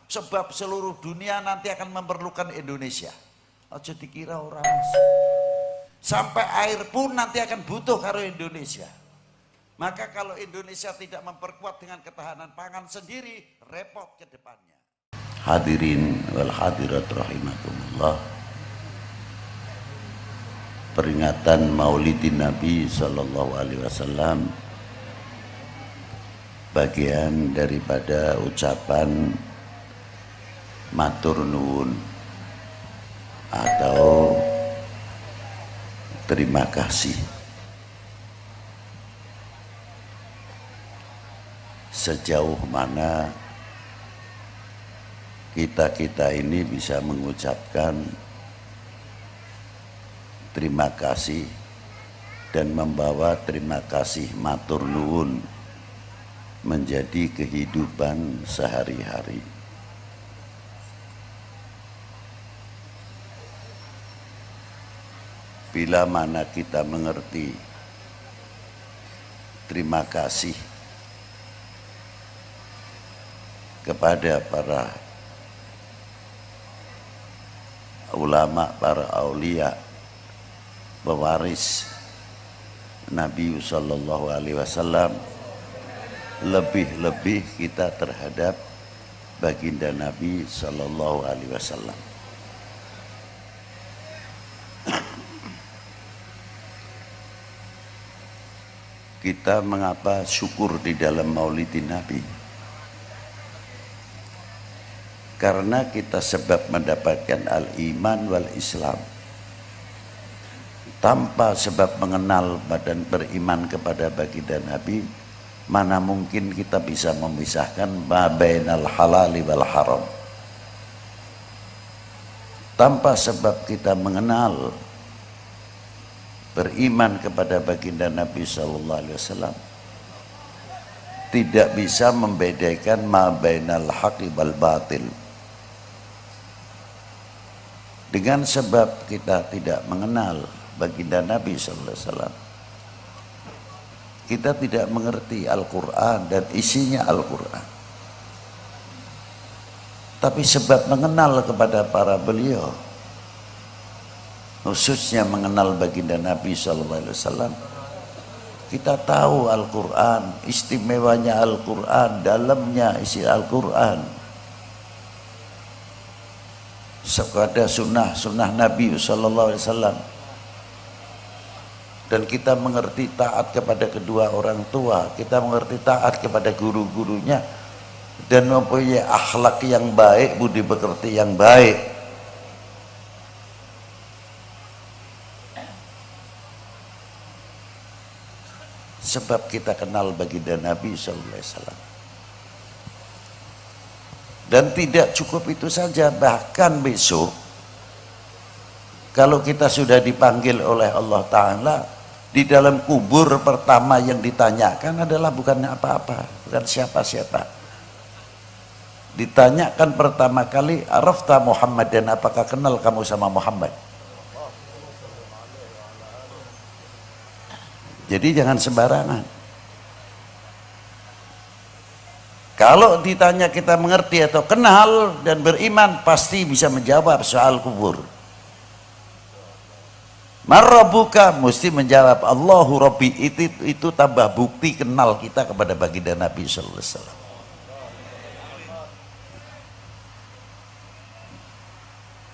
Sebab seluruh dunia nanti akan memerlukan Indonesia. Aja dikira orang Mas. Sampai air pun nanti akan butuh karo Indonesia. Maka kalau Indonesia tidak memperkuat dengan ketahanan pangan sendiri, repot ke depannya. Hadirin wal hadirat rahimakumullah. Peringatan Maulidin Nabi sallallahu alaihi wasallam bagian daripada ucapan matur nuwun atau terima kasih. Sejauh mana kita ini bisa mengucapkan terima kasih dan membawa terima kasih matur nuwun menjadi kehidupan sehari-hari. Bila mana kita mengerti terima kasih kepada para ulama, para aulia, pewaris Nabi sallallahu alaihi wasallam, lebih-lebih kita terhadap baginda Nabi sallallahu alaihi wasallam. Kita mengapa syukur di dalam Maulidin Nabi? Karena kita sebab mendapatkan al-iman wal Islam. Tanpa sebab mengenal dan beriman kepada baginda Nabi, mana mungkin kita bisa memisahkan ma bainal halali wal haram. Tanpa sebab kita mengenal beriman kepada baginda Nabi sallallahu alaihi wasallam, tidak bisa membedakan ma bainal haqqi wal batil. Dengan sebab kita tidak mengenal baginda Nabi sallallahu alaihi wasallam, kita tidak mengerti Al-Quran dan isinya Al-Quran. Tapi sebab mengenal kepada para beliau, khususnya mengenal baginda Nabi sallallahu alaihi wasallam, kita tahu Al-Quran, istimewanya Al-Quran, dalamnya isi Al-Quran. Kepada sunnah Nabi sallallahu alaihi wasallam. Dan kita mengerti taat kepada kedua orang tua, kita mengerti taat kepada guru-gurunya, dan mempunyai akhlak yang baik, budi pekerti yang baik. Sebab kita kenal baginda Nabi sallallahu alaihi wasallam. Dan tidak cukup itu saja, bahkan besok kalau kita sudah dipanggil oleh Allah Ta'ala, di dalam kubur pertama yang ditanyakan adalah bukan apa-apa, bukan siapa-siapa. Ditanyakan pertama kali, arafta Muhammad, dan apakah kenal kamu sama Muhammad? Jadi jangan sembarangan. Kalau ditanya kita mengerti atau kenal dan beriman, pasti bisa menjawab soal kubur. Marrabuka, mesti menjawab Allahu Rabbi. Itu tambah bukti kenal kita kepada baginda Nabi sallallahu alaihi wasallam.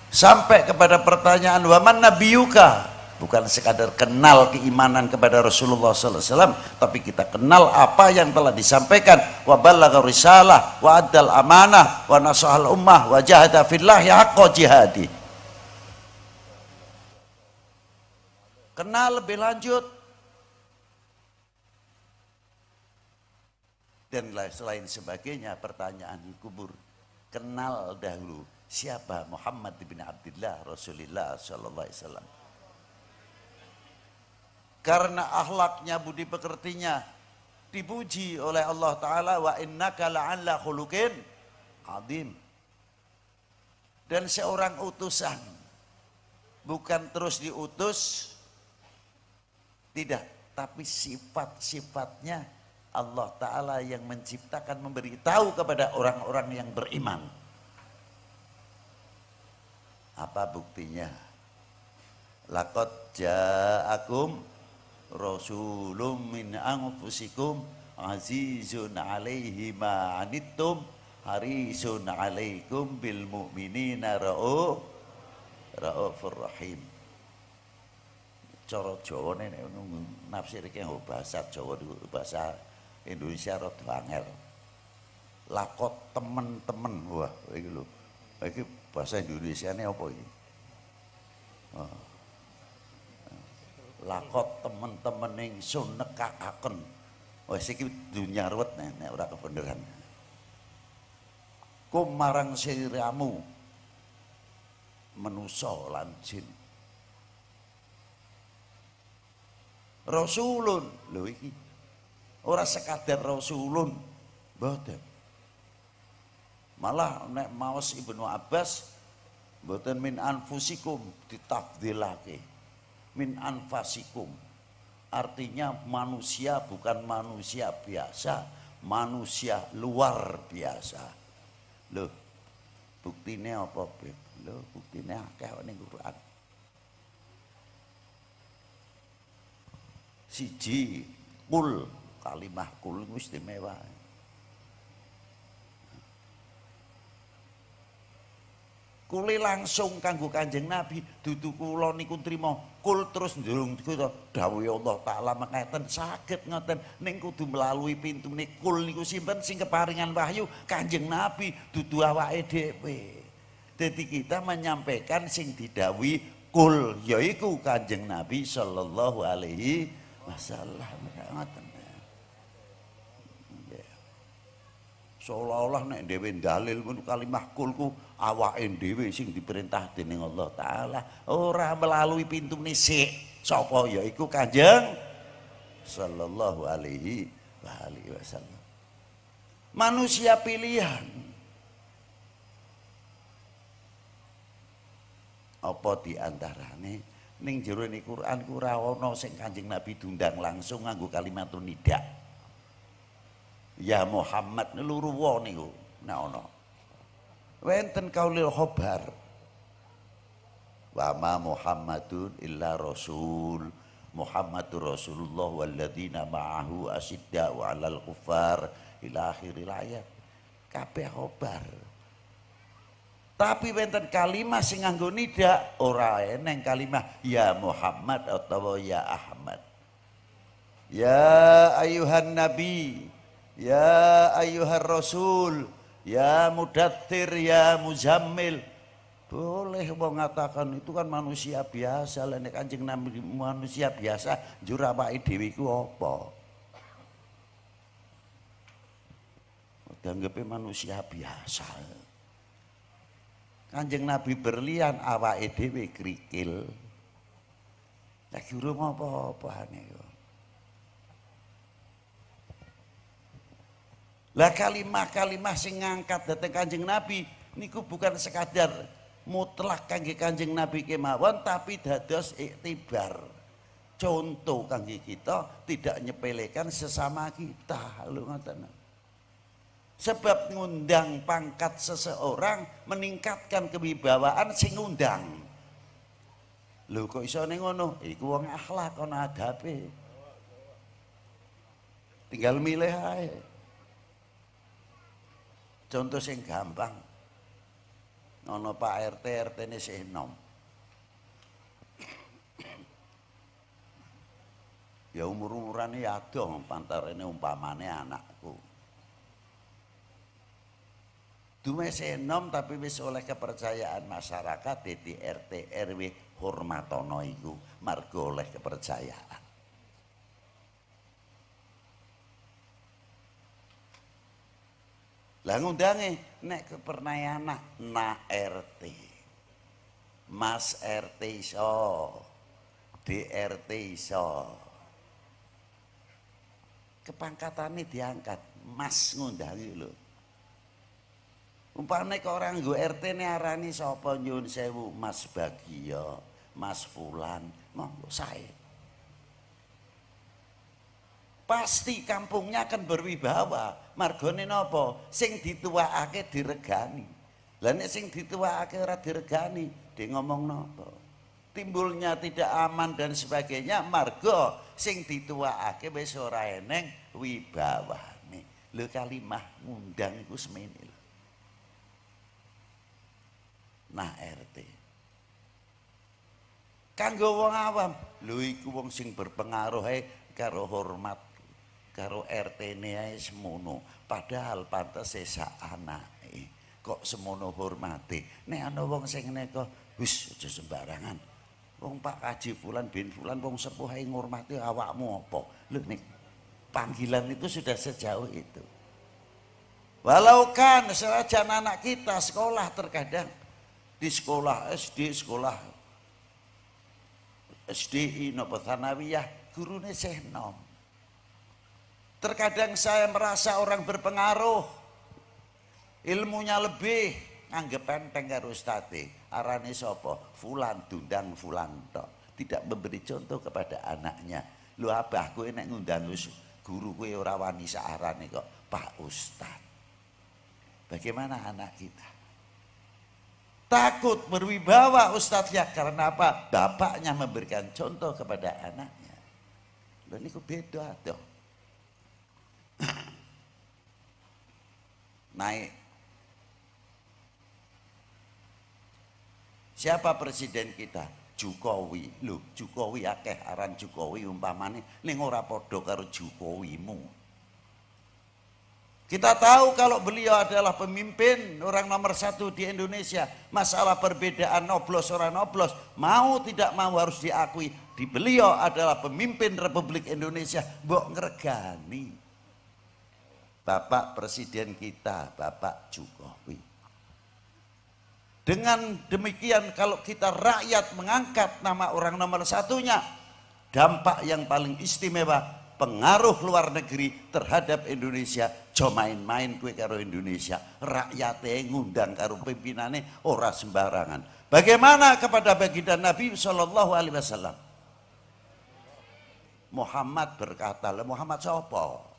Sampai kepada pertanyaan waman nabiyuka, bukan sekadar kenal keimanan kepada Rasulullah sallallahu alaihi wasallam, tapi kita kenal apa yang telah disampaikan. Wa ballagha risalah wa addal amanah wa nasahal ummah wa jahada fillahi haqqa jihadi. Kenal lebih lanjut. Dan selain sebagainya, pertanyaan di kubur. Kenal dahulu siapa Muhammad bin Abdullah Rasulullah sallallahu alaihi wasallam. Karena akhlaknya, budi pekertinya dipuji oleh Allah Ta'ala, wa innaka la'ala khuluqin azim. Dan seorang utusan bukan terus diutus, tidak, tapi sifat-sifatnya Allah Ta'ala yang menciptakan, memberitahu kepada orang-orang yang beriman. Apa buktinya? Laqad ja'akum rasulun min anfusikum azizun 'alaihi ma 'anittum harisun 'alaikum bil mu'minina raufur rahim. Cara Jawane nek nafsirke bahasa Jawa bahasa Indonesia rada angel. Lakot temen-temen, wah iki lho. Iki bahasa Indonesiane apa iki? Lakot temen-temen ingsun nekakaken. Wis iki dunya ruwet nek ora kebeneran. Kum marang siramu manusa lan jin. Rasulun lho iki. Ora sekadar rasulun, mboten. Malah nek maos Ibnu Abbas mboten min anfusikum ditafdilake. Min anfasikum. Artinya manusia bukan manusia biasa, manusia luar biasa. Loh, buktine apa, Beb? Loh, buktine akeh ning Quran. Siji, kul, kalimah kul istimewa. Kule langsung kanggo Kanjeng Nabi, dudu kula niku trima kul terus ndurung dawuh Allah taala mekaten saged ngoten ning kudu melalui pintune kul niku simpen sing keparingan wahyu Kanjeng Nabi dudu awake dhewe. Dadi kita menyampaikan sing didhawuhi kul yaiku Kanjeng Nabi sallallahu alaihi wasallam. Ngoten. Seolah-olah nek dhewe dalil pun kalimah kul ku awake dhewe sing diperintah dening Allah taala, ora melalui pintune sik. Sapa yaiku Kanjeng sallallahu alaihi wasallam. Manusia pilihan. Apa diantarane ning jero ni Quran ku ora ana sing Kanjeng Nabi diundang langsung nganggo kalimatun nida. Ya Muhammad luru wa niku nek ana. Wenten kaulil khobar. Wa ma Muhammadun illa rasul. Muhammadur Rasulullah walladzina ma'ahu asyidda'u 'alal kuffar ila akhiril ayat. Kabeh khobar. Tapi wenten kalimah sing nganggo nida ora eneng kalimah ya Muhammad atau ya Ahmad. Ya ayuhan nabi, ya ayuhar rasul, ya mudaththir, ya muzammil. Boleh mengatakan itu kan manusia biasa. Lah nek Kanjeng Nabi manusia biasa, njur awake dhewe iku apa? Dianggepe manusia biasa. Kanjeng Nabi berlian awake dhewe krikil. Lagi urung apa-apane kok. Lah kalimah-kalimah sing ngangkat dhateng Kanjeng Nabi niku bukan sekadar mutlak kangge Kanjeng Nabi kemawon tapi dados iktibar. Contoh kangge kita tidak nyepelekan sesama kita. Lho ngoten. Sebab ngundang pangkat seseorang meningkatkan kewibawaan sing ngundang. Lho kok iso ning ngono? Iku wong akhlak ana adabe. Tinggal milih ae. Contoh sing gampang. Ana Pak RT, RT-ne sih enom. Ya umur-umurane adoh pantarene umpamane anakku. Duwe enom tapi wis oleh kepercayaan masyarakat dadi RT RW hormatono iku margo oleh kepercayaan. Lah ngundange nek kepercayaan na RT. Mas RT iso. DRT iso. Kepangkatane diangkat, Mas ngundangi lho. Umpamane kok orang nggo RT ne arani sapa nyuwun sewu Mas Bagio, Mas Fulan, monggo sae. Pasti kampungnya akan berwibawa. Margone napa? Sing dituwakake diregani. Lah nek sing dituwakake ora diregani, dia ngomong napa? Timbulnya tidak aman dan sebagainya marga sing dituwakake wis ora eneng wibawane. Lho kalimah ngundang iku semene lho. Nah RT kanggo wong awam lho iku wong sing berpengaruh karo hormat karo RT-ne ae semono, padahal pantes sak anake kok semono hormate. Nek ana wong sing ngene wis aja sembarangan. Wong Pak Kaji Fulan bin Fulan wong sepuh ae ngurmati awakmu apa? Lho nek panggilan itu sudah sejauh itu. Walau kan senajan anak kita sekolah terkadang di sekolah SDI napa tsanawiyah gurune sih nom. Terkadang saya merasa orang berpengaruh ilmunya lebih anggap enteng karo ustate arane sapa fulan dundang fulan tok, tidak memberi contoh kepada anaknya. Lho abah kowe nek ngundang guru kowe ora wani saarane kok Pak Ustad. Bagaimana anak kita? Takut berwibawa ustadznya karena apa? Bapaknya memberikan contoh kepada anaknya. Lho niku beda toh. Naik. Siapa presiden kita? Jokowi. Lho, Jokowi akeh aran Jokowi umpamane ning ora padha karo Jokowimu. Kita tahu kalau beliau adalah pemimpin orang nomor 1 di Indonesia. Masalah perbedaan noblos orang noblos, mau tidak mau harus diakui. Di beliau adalah pemimpin Republik Indonesia. Mbok ngregani Bapak Presiden kita, Bapak Jokowi. Dengan demikian kalau kita rakyat mengangkat nama orang nomor 1-nya, dampak yang paling istimewa pengaruh luar negeri terhadap Indonesia. Jo main-main kue karo Indonesia, rakyatnya ngundang karo pimpinane ora sembarangan. Bagaimana kepada baginda Nabi Shallallahu Alaihi Wasallam? Muhammad berkata, Muhammad siapa?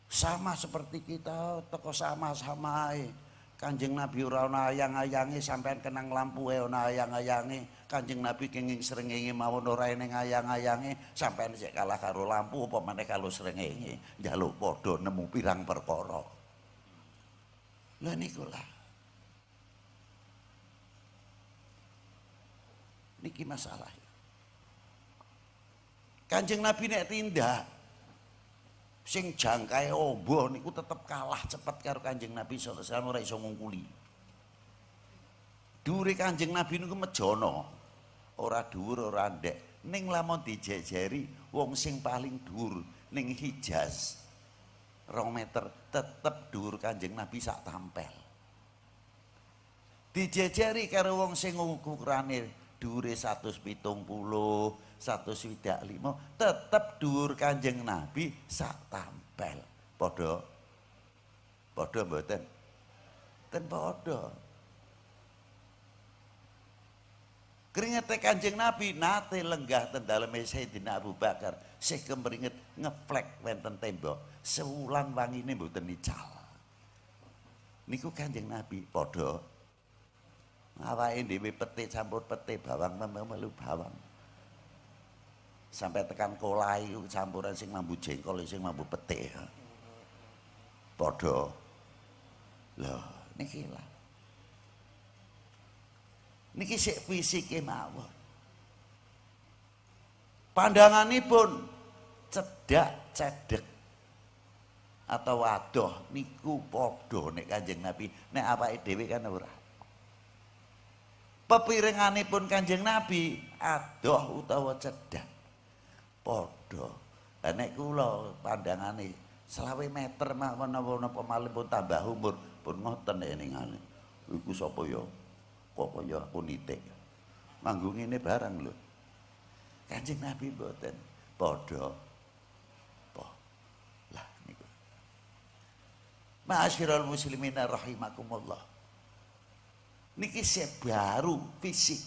Sama seperti kita, toko sama-sama. Kanjeng Nabi ora ana ayang-ayange sampean kenang lampuhe ana ayang-ayange. Kanjeng Nabi kenging srengenge mawon ora eneng ayang-ayange, sampean sik kalah karo lampu apa maneh karo srengenge. Njaluk padha nemu pirang perkara. Lha niku lah. Niki masalah. Kanjeng Nabi nek tindak sing jangkae ombo niku tetep kalah cepet karo Kanjeng Nabi sallallahu alaihi wasallam, ora iso ngungkuli. Dhuwure Kanjeng Nabi niku mejono, ora dhuwur ora ndek. Ning lamun dijejeri wong sing paling dhuwur ning Hijaz 2 meter tetep dhuwur Kanjeng Nabi sak tampel. Dijejeri karo wong sing ukurane dhuwure 170 125 tetep dhuwur Kanjeng Nabi sak tampel. Padha mboten? Ten padha. Keringete Kanjeng Nabi nate lenggah ten daleme Sayyidina Abu Bakar, sih kemringet ngeflek wonten tembok, sewulan wangine mboten ical. Niku Kanjeng Nabi padha. Awake dhewe pete campur pete, bawang melu bawang. Sampai tekan kolai campuran sing mambu jengkol sing mambu pete. Padha. Lho, niki lah. Niki sik fisike mawon. Pandanganipun cedak cedek atau adoh niku padha nek Kanjeng Nabi, nek awake dhewe kan ora. Pepiringanipun Kanjeng Nabi adoh utawa cedak padha. Lah nek kula pandangane 20 meter mawon napa malih pun tambah umur pun ngoten nek ningane. Iku sapa ya? Kok ya aku nitik. Nganggo ngene barang lho. Kanjeng Nabi mboten padha. Lah niku. Ma'asyiral muslimin rahimakumullah. Niki baru fisik.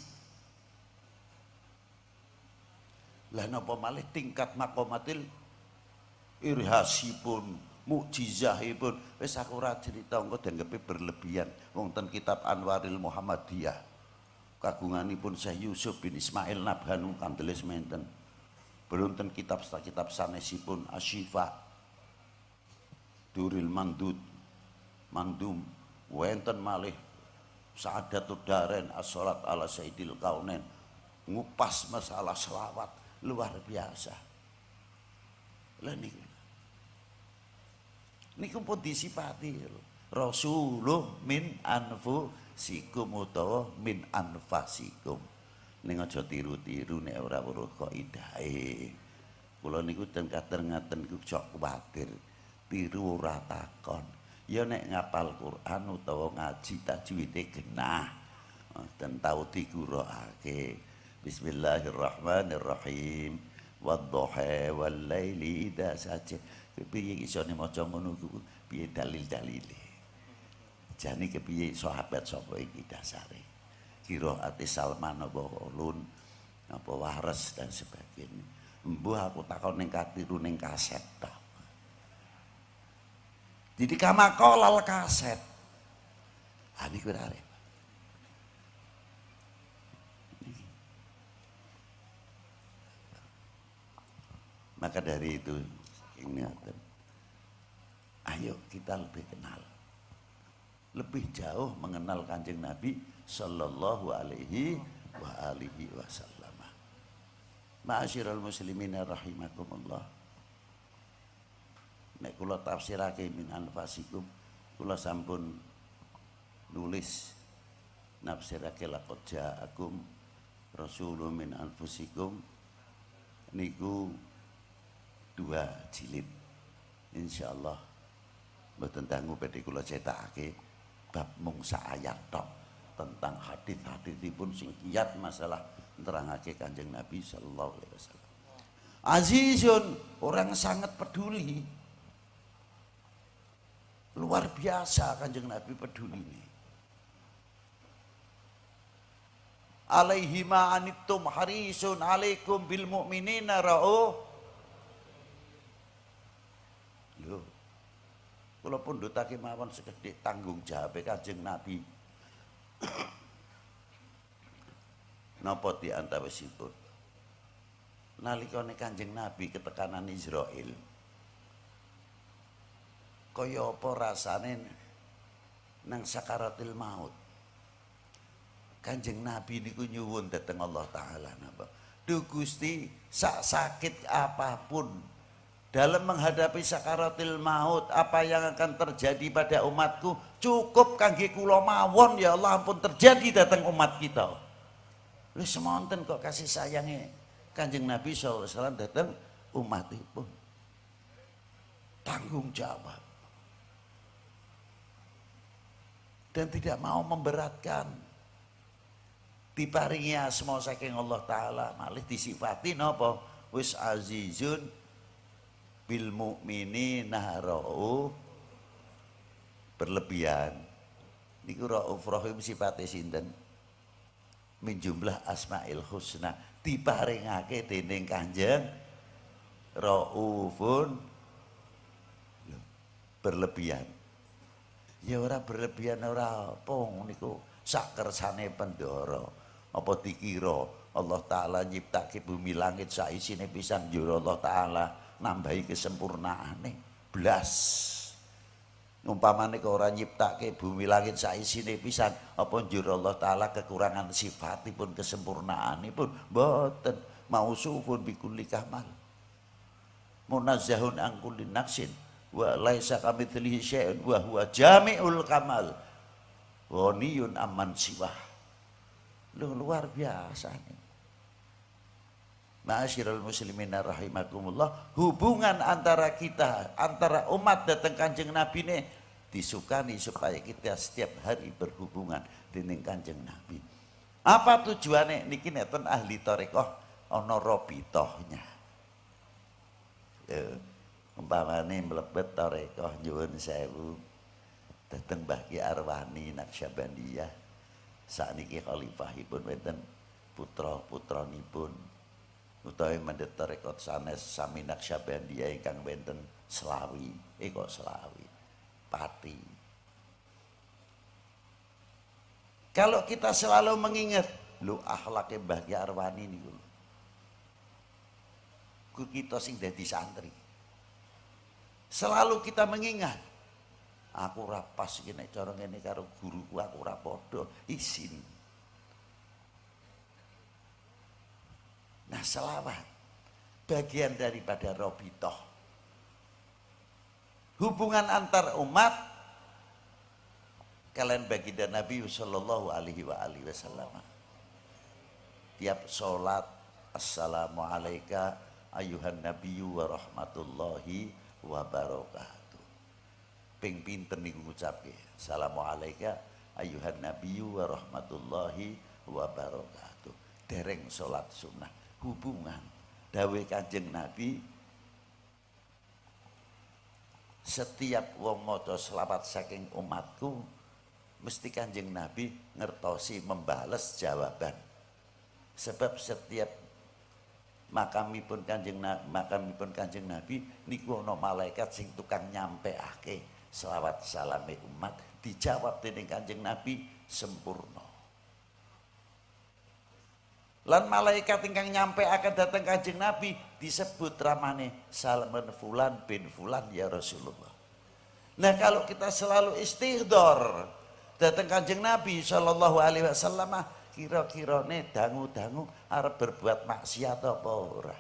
Lah napa malih tingkat maqamatil irhasipun, mukjizahipun wis aku ora crita engko dianggepe berlebihan. Wong ten kitab Anwaril Muhammadiyah kagunganipun Syekh Yusuf bin Ismail Nabhanu kandeles menten. Berunten kitab sanesipun Asyifa Duril Mandum wenten malih Sa'adatud Darain as-salat ala Sayyidil Kaunain ngupas masalah selawat luar biasa. Lah niku pun disipati Rasulullah min anfusikum utawa min anfasikum. Ning aja tiru-tiru nek ora weruh kaidahe. Kula niku den kader ngaten niku sok kuwatir tiru ora takon. Ya nek ngapal Quran utawa ngaji tajwide genah. Den tau digurukake. Bismillahirrahmanirrahim. Wadduha wal laili idza saja. Piye isone maca ngono ku? Piye dalil-dalile? Jane kepiye sahabat sapa iki dasare? Qiraate Salman apa Ulun apa Wares dan sebagainya. Mbuh aku takon ning katiru ning kaset ta. Jadi kamakolal kaset. Ah niku arep. Maka dari itu ingatan. Ayo kita lebih kenal. Lebih jauh mengenal Kanjeng Nabi sallallahu alaihi wa alihi wasallam. Ma'asyiral muslimin rahimakumullah. Nek kula tafsirake min anfasikum, kula sampun nulis nafsirake laqad ja'akum rasulun min anfusikum niku 2 jilid. Insyaallah mboten dangu badhe kula cetakake bab mung sak ayat tok tentang hadis-hadisipun sing kiyat masalah nerangake Kanjeng Nabi sallallahu alaihi wasallam. Azizun, orang sangat peduli. Luar biasa Kanjeng Nabi peduli ini. Alaihi ma anittum harisun alaikum bil mu'minina ra'uf. Lho. Kula pundhutake mawon sekedhik tanggung jawab Kanjeng Nabi. Napa di antawisipun? Nalikane Kanjeng Nabi ketekanan Israel. Kaya apa rasane nang sakaratil maut. Kanjeng Nabi niku nyuwun dhateng Allah taala napa? Duh Gusti, sak sakit apapun dalam menghadapi sakaratil maut, apa yang akan terjadi pada umatku cukup kangge kula mawon ya Allah ampun terjadi datang umat kita. Lha semonten kok kasih sayange Kanjeng Nabi sallallahu alaihi wasallam datang umatipun. Tanggung jawab. Dan tidak mau memberatkan. Diparingi asma saking Allah taala, malih disifati napa? Wis azizun bil mu'minina rauf berlebihan. Niku rauf rahim sifate sinten? Min jumlah asmaul husna diparingake dening Kanjeng raufun berlebihan. Ya ora berlebihan ora apa niku sak kersane pendoro. Apa dikira Allah taala nyiptake bumi langit sak isine pisan njur Allah taala nambahi kesempurnaane blas. Umpamane kok ora nyiptake bumi langit sak isine pisan apa njur Allah taala kekurangan sifatipun kesempurnaanipun mboten. Mausufun bikulli kamal. Munazzahun an kulli naqsin wa laisa kamitslihi syai'un wa huwa jami'ul kamal. Ghaniyun amman siwah. Luar biasa nih. Ma'asyiral muslimin rahimakumullah, hubungan antara kita, antara umat datang Kanjeng Nabi ini disukani supaya kita setiap hari berhubungan dengan Kanjeng Nabi. Apa tujuannya? Niki neten ahli tarekah ana robitohnya. Umpamane mlebet tarekah nyuwun sewu dateng Mbah Ki Arwani Naqsyabandiyah. Sakniki khalifahipun wonten putra-putranipun utawi mendhet tarekat sanes sami Naqsyabandiyah ingkang wonten selawi, kok selawi, pati. Kalau kita selalu mengingat, lu akhlaknya Mbah Ki Arwani niku. Ku kita sing dadi santri. Selalu kita mengingat, aku ora pas iki nek cara ngene karo guruku, aku ora padha isin. Nah, selawat bagian daripada robitoh. Hubungan antar umat kalian baginda Nabi sallallahu alaihi wasallam. Tiap sholat, assalamualaikum ayuhan nabiyyu wa rahmatullahi wa barakatuh. Ping pinten niku ngucapke. Assalamualaikum ayuhan nabiyyu wa rahmatullahi wa barakatuh. Dereng sholat sunnah. Hubungan dawuh Kanjeng Nabi, setiap wong maca selawat saking umatku mesti Kanjeng Nabi ngertosi membales jawaban. Sebab setiap makamipun Kanjeng Nabi niku ana malaikat sing tukang nyampeake selawat salame umat, dijawab dening Kanjeng Nabi sempurna. Lan malaikat ingkang nyampe akan datang Kanjeng Nabi disebut ramane Salman fulan bin fulan ya Rasulullah. Nah, kalau kita selalu istighfar datang Kanjeng Nabi sallallahu alaihi wasallam, kira-kirane dangu-dangu arep berbuat maksiat apa ora?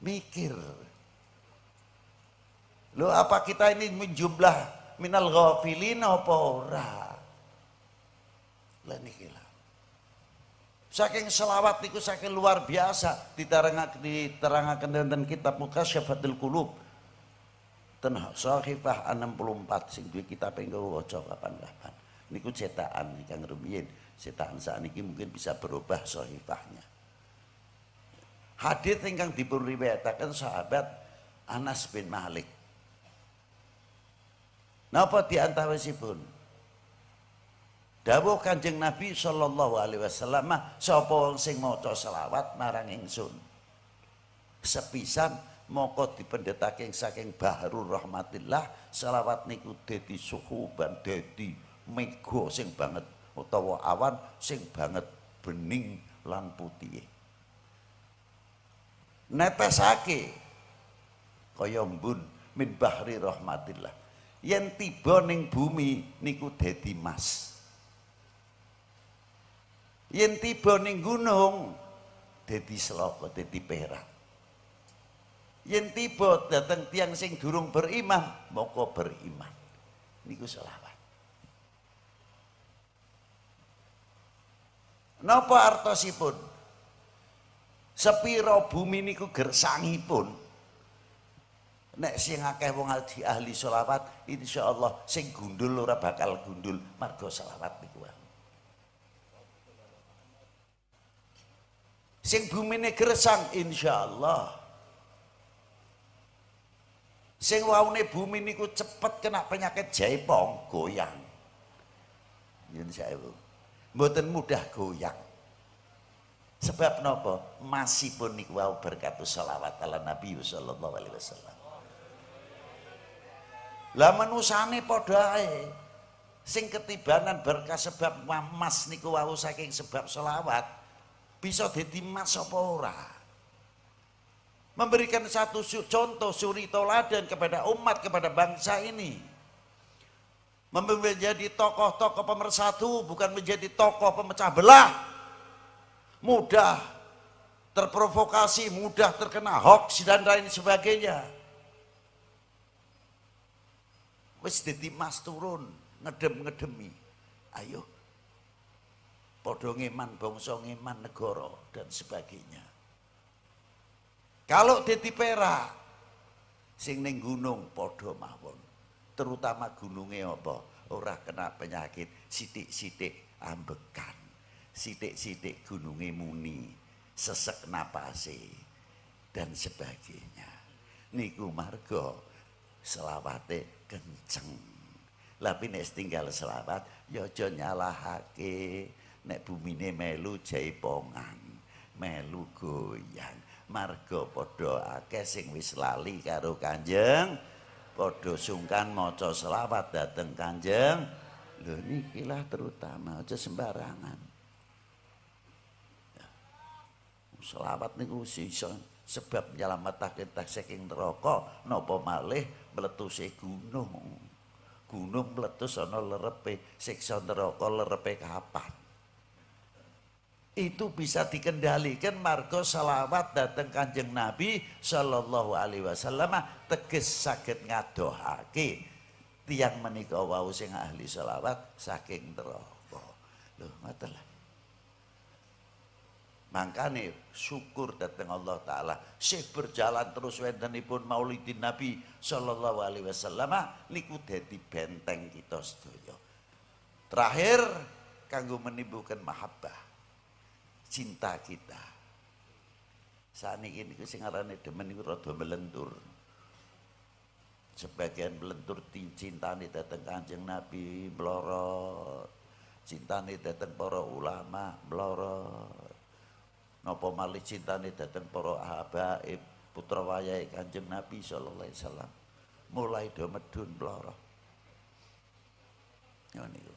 Mikir. Loh, apa kita ini menjumlah minal ghafilin apa ora? Lah niki lah. Saking selawat niku saking luar biasa diterangaken wonten kitab Mukasyfatul Qulub. Ten Sahifah 64 sing duwe kitab engko waca kapan-kapan. Niku cetakan Kang rumiyin, cetakan sakniki mungkin bisa berubah sahifahnya. Hadis ingkang dipun riwayataken sahabat Anas bin Malik. Napa diantawisipun? Dawuh Kanjeng Nabi sallallahu alaihi wasallam, sapa wong sing maca selawat marang ingsun sepisan moko dipendhetake saking bahrul rahmatillah, selawat niku dadi suhuban, dadi mega sing banget utawa awan sing banget bening lan putih. Netesake kaya embun min bahri rahmatillah. Yen tiba ning bumi niku dadi mas. Yen tiba ning gunung dadi sloka, dadi perak. Yen tiba dateng tiang sing durung beriman, moko beriman. Niku selawat. Napa artosipun? Sepira bumi niku gersangipun. Nek sing akeh wong ahli selawat, insyaallah sing gundul ora bakal gundul marga selawat niku. Sing bumine gersang insyaallah. Sing waune bumi niku cepet kena penyakit jaipong, goyang. Yen saewu. Mboten mudah goyang. Sebab napa? Masipun niku wau berkatus shalawat ala Nabi sallallahu alaihi wasallam. Lah manusane padha ae. Sing ketibanan berkah sebab mas niku wau saking sebab shalawat. Bisa dadi mas apa ora? Memberikan satu contoh suri toladan kepada umat, kepada bangsa ini. Menjadi tokoh-tokoh pemersatu, bukan menjadi tokoh pemecah belah. Mudah terprovokasi, mudah terkena hoax dan lain sebagainya. Wis dadi mas turun, ngedem-ngedemi. Ayo padha ngeman bangsa, ngeman negara dan sebagainya. Kalau dadi perak sing ning gunung padha mawon, terutama gununge apa? Ora kena penyakit, sithik-sithik ambekan, sithik-sithik gununge muni, sesek napase dan sebagainya. Niku marga selawate kenceng. Tapi nek tinggal selawat ya aja nyalahake. Nek bumine melu jaipongan, melu goyang, Marga padha akeh sing wis lali karo Kanjeng, padha sungkan maca selawat dhateng Kanjeng. Lho nikilah terutama, aja sembarangan. Selawat niku iso sebab nyelametake kita saking neraka, napa malih mletuse gunung. Gunung meletus ana lerepe, siksa neraka lerepe kapan? Itu bisa dikendalikan marga selawat dateng Kanjeng Nabi sallallahu alaihi wasallam, teges saged ngadohake tiyang menika wau sing ahli selawat saking neraka. Lho ngoten lho. Makane syukur dateng Allah Ta'ala sih berjalan terus wontenipun Maulidin Nabi sallallahu alaihi wasallam niku dadi benteng kita sedaya. Terakhir kanggo menimbulkan mahabbah, cinta kita. Saniki niku sing arane demen niku rada melentur. Sebagian melentur cintane dateng Kanjeng Nabi mlorot, cintane dateng para ulama mlorot. Napa malih cintane dateng para habaib putra wayahe Kanjeng Nabi sallallahu alaihi wasallam mulai do medun mlorot. Niku.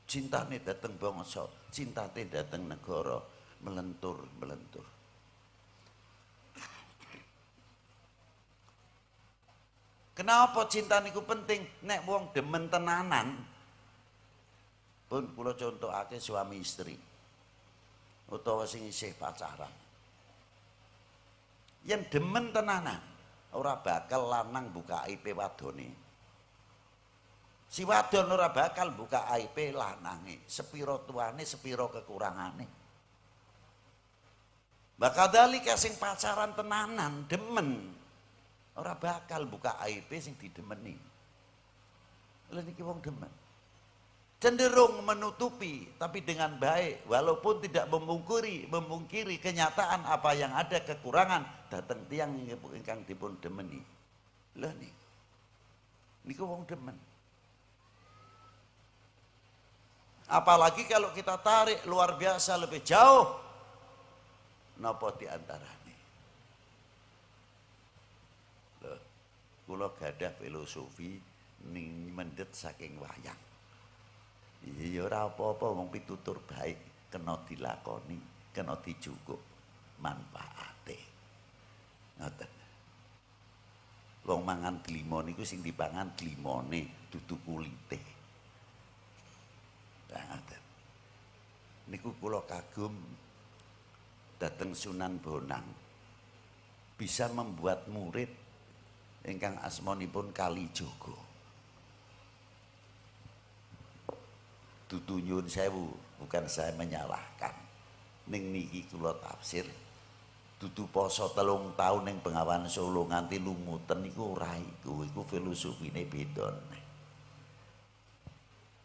Cintane dateng bangsa, cintane dateng negara melentur. Kenapa cinta niku penting? Nek wong demen tenanan, pun kula contohake suami istri, utawa sing isih pacaran. Yen demen tenanan, ora bakal lanang buka aib wadone. Si wadon ora bakal buka aib lanange, sepiro tuane, sepiro kekurangane. Bakadhalika sing pacaran tenanan, demen, ora bakal buka aib sing didemeni. Lha niki wong demen. Cenderung menutupi tapi dengan baik, walaupun tidak memungkiri kenyataan apa yang ada kekurangan dateng tiyang ingkang dipun demeni. Lha niku wong demen. Apalagi kalau kita tarik luar biasa lebih jauh, napa diantarane? Loh, kula gadah filosofi ning mendet saking wayang. Iya ora apa-apa wong pitutur baik kena dilakoni, kena dicukup manfaate. Ngoten. Wong mangan glimo niku sing dipangan glimone dudu kulite. Ngoten. Niku kula kagum dateng Sunan Bonang. Bisa membuat murid ingkang asmanipun Kalijaga. Dudu nyuwun sewu, bukan saya menyalahkan. Ning niki kula tafsir. Dudu poso 3 tahun ning Bengawan Solo nganti lumuten niku ora iku filosofine beda.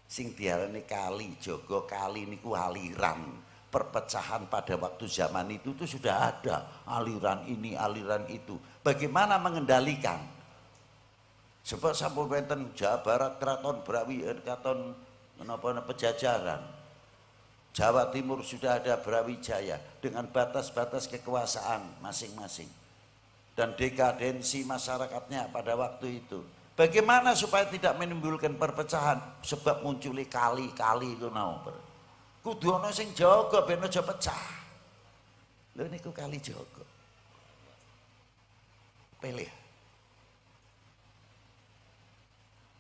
Sing diarani Kalijaga, kali niku aliran. Perpecahan pada waktu zaman itu tuh sudah ada aliran ini, aliran itu. Bagaimana mengendalikan? Sebab sampun wonten Jawa Barat Kraton Brawijaya, Kraton menapa Pejajaran. Jawa Timur sudah ada Brawijaya dengan batas-batas kekuasaan masing-masing dan dekadensi masyarakatnya pada waktu itu. Bagaimana supaya tidak menimbulkan perpecahan? Sebab munculi kali-kali itu napa? Kudu ana sing jaga ben aja pecah. Lha niku Kalijaga. Pilih.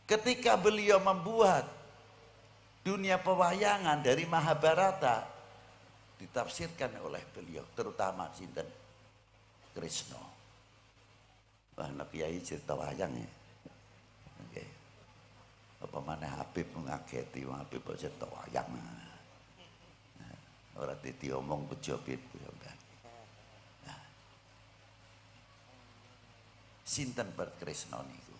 Ketika beliau membuat dunia pewayangan dari Mahabharata ditafsirkan oleh beliau, terutama sinten Krishna. Wah nek kiai cerita wayang ya. Oke. Apa maneh Habib ngageti wong Habib cerita wayang. Ora diomong bejobit nah. Sinten Krishna niku.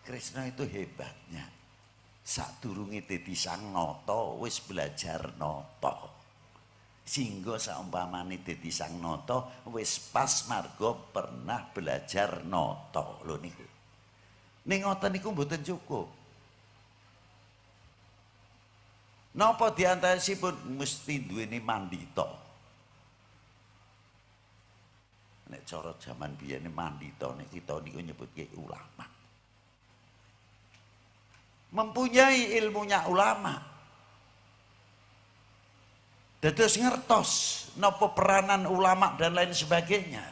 Krishna itu hebatnya. Sadurunge dadi sang nata wis belajar nata. Singgo saumpamane dadi sang nata wis pas marga pernah belajar nata. Lho niku. Ning ngoten niku mboten cukup. Napa diantaresipun mesti duweni mandita. Nek cara jaman biyen mandita nek kita niku nyebutke ulama. Mempunyai ilmunya ulama. Dados ngertos napa peranan ulama dan lain sebagainya.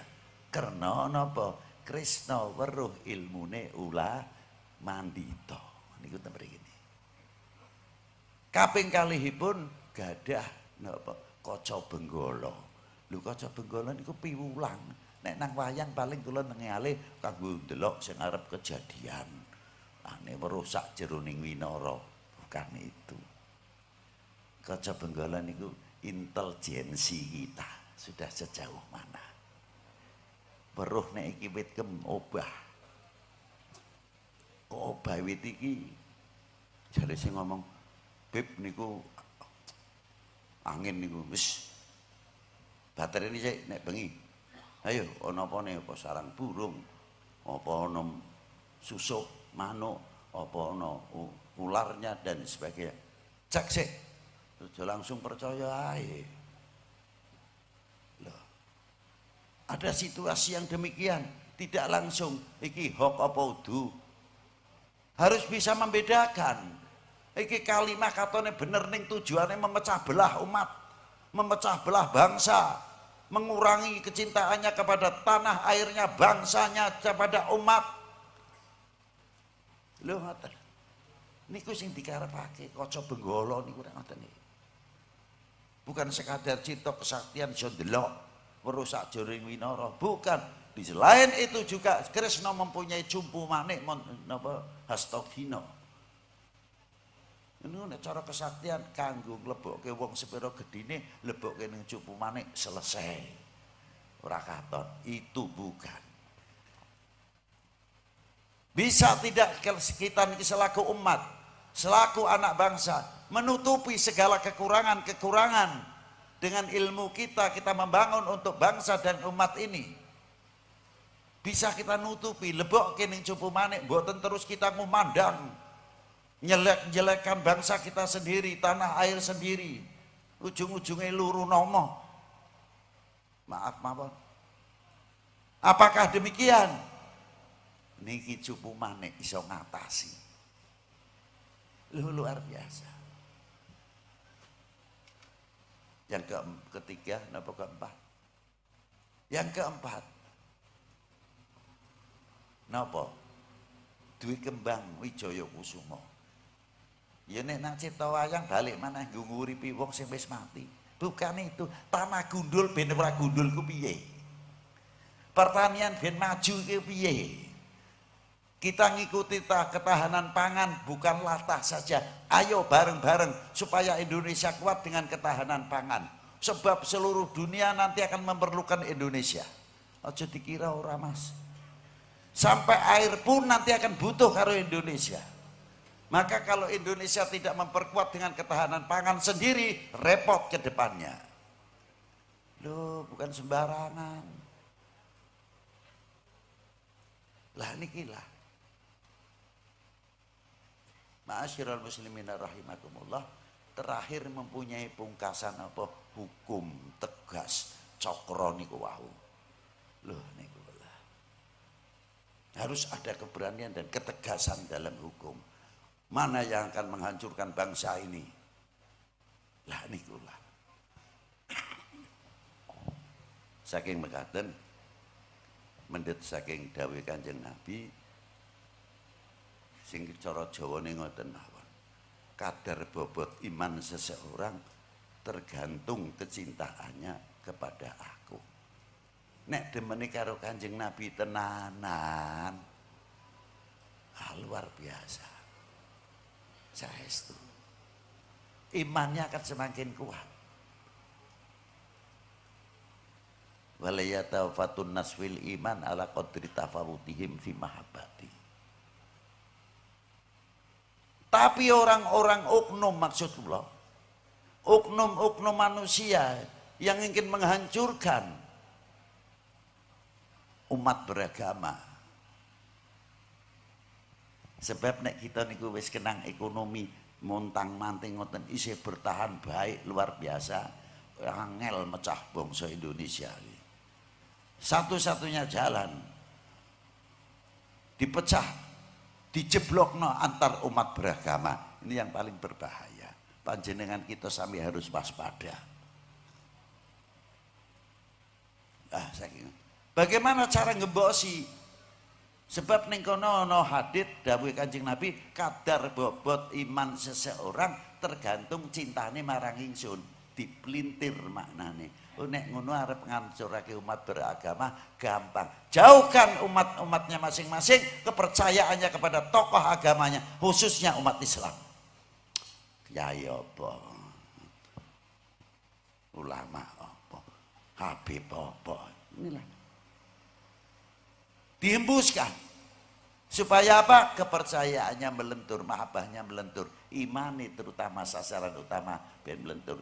Karena napa Krisna weruh ilmune mandita. Niku ten mriki. Kaping kalihipun gadah napa Kaca Benggala. Lho Kaca Benggala niku piwulang. Nek nang wayang paling kula ningali kanggo ndelok sing arep kejadian. Ane merusak jeroning winara, bukan itu. Kaca Benggala niku intelijensi kita sudah sejauh mana. Weruh nek iki wit obah. Kok obah wit iki jare sing ngomong, "Beb niku angin niku wis batere ini sik nek bengi. Ayo ana apane apa sarang burung, apa ana susuh manuk, apa ana ularnya dan sebagainya. Cek sik. Aja langsung percaya ae." Loh. Ada situasi yang demikian, tidak langsung iki hok apa udu. Harus bisa membedakan. Iki kalimah katone bener ning tujuannya memecah belah umat, memecah belah bangsa, mengurangi kecintaannya kepada tanah airnya, bangsanya, kepada umat. Lho ngoten. Niku sing dikarepake Kaca Benggala niku nek ngoten iki. Bukan sekadar cita kesaktian iso ndelok merusak joring winara, bukan. Di selain itu juga Kresna mempunyai cumpu manik napa hastagina. Ini nek cara kesaktian kanggo nglebokke wong sepira gedine lebokke ning cupu manik selesai. Ora katon, itu bukan. Bisa tidak kita selaku umat, selaku anak bangsa menutupi segala kekurangan-kekurangan dengan ilmu kita membangun untuk bangsa dan umat ini. Bisa kita nutupi lebokke ning cupu manik mboten terus kita memandang jelek-jelekan bangsa kita sendiri, tanah air sendiri, ujung-ujungnya luru nomo. Maaf. Apakah demikian? Niki cupu manik iso ngatasi. Luar biasa. Yang ketiga, napa keempat? Yang keempat, napa? Dwi Kembang Wijaya Kusuma. Ya nek nang cipta wayang balik maneh nggo nguripi wong sing wis mati. Bukan itu, tanah gundul ben ora gundul ku piye? Pertanian ben maju ku piye? Kita ngikuti ketahanan pangan bukan latah saja. Ayo bareng-bareng supaya Indonesia kuat dengan ketahanan pangan. Sebab seluruh dunia nanti akan memerlukan Indonesia. Aja dikira ora Mas. Sampai air pun nanti akan butuh karo Indonesia. Maka kalau Indonesia tidak memperkuat dengan ketahanan pangan sendiri, repot ke depannya. Loh, bukan sembarangan. Lah nikilah. Ma'asyiral muslimin rahimakumullah, terakhir mempunyai pungkasan apa? Hukum tegas cokro niku wau. Loh niku lah. Harus ada keberanian dan ketegasan dalam hukum. Mana yang akan menghancurkan bangsa ini? Lah nikulah. Saking mekaten mendet saking dawuh Kanjeng Nabi sing cara Jawane ngoten mawon. Kadar bobot iman seseorang tergantung kecintaannya kepada aku. Nek demene karo Kanjeng Nabi tenanan, luar biasa. Saestu. Imannya akan semakin kuat. Walayatafatun naswil iman ala qadri tafawutihim fi mahabbati. Tapi orang-orang oknum maksudullah, oknum-oknum manusia yang ingin menghancurkan umat beragama. Sebab nek kita niku wis kenang ekonomi montang-manting ngoten isih bertahan baik luar biasa, angel mecah bangsa Indonesia. Satu-satunya jalan dipecah, dijeblokno antar umat beragama. Ini yang paling berbahaya. Panjenengan kita sampai harus waspada. Bagaimana cara ngebosi? Sebab ning kono ana hadits dawuh Kanjeng Nabi, kadar bobot iman seseorang tergantung cintane marang ingsun. Dipelintir maknane. Nek ngono arep ngancurake umat beragama gampang. Jauhkan umat-umatnya masing-masing kepercayaannya kepada tokoh agamanya, khususnya umat Islam. Kiai apa? Ulama apa? Habib apa? Inilah. Dihembuskan. Supaya apa? Kepercayaannya melentur, mahabbahnya melentur. Imani terutama sasaran utama ben melentur.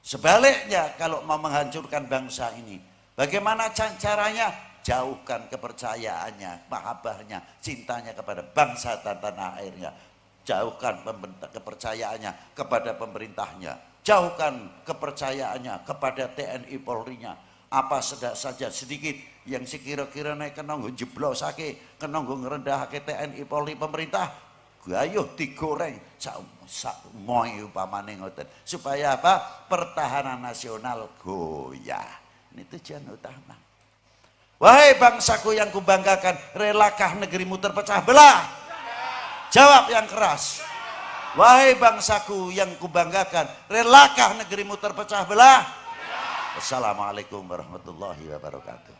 Sebaliknya kalau mau menghancurkan bangsa ini, bagaimana caranya? Jauhkan kepercayaannya, mahabbahnya, cintanya kepada bangsa dan tanah airnya. Jauhkan kepercayaannya kepada pemerintahnya. Jauhkan kepercayaannya kepada TNI Polri-nya. Apa saja sedikit yang sekira-kira naik kena jeblosake, kena ngerendahake TNI Polri pemerintah, ayo digoreng sak moy upamane ngoten. Supaya apa? Pertahanan nasional goyah. Ini tujuan utama. Wahai bangsaku yang kubanggakan, relakah negerimu terpecah belah? Jawab yang keras. Wahai bangsaku yang kubanggakan, relakah negerimu terpecah belah? Assalamualaikum warahmatullahi wabarakatuh.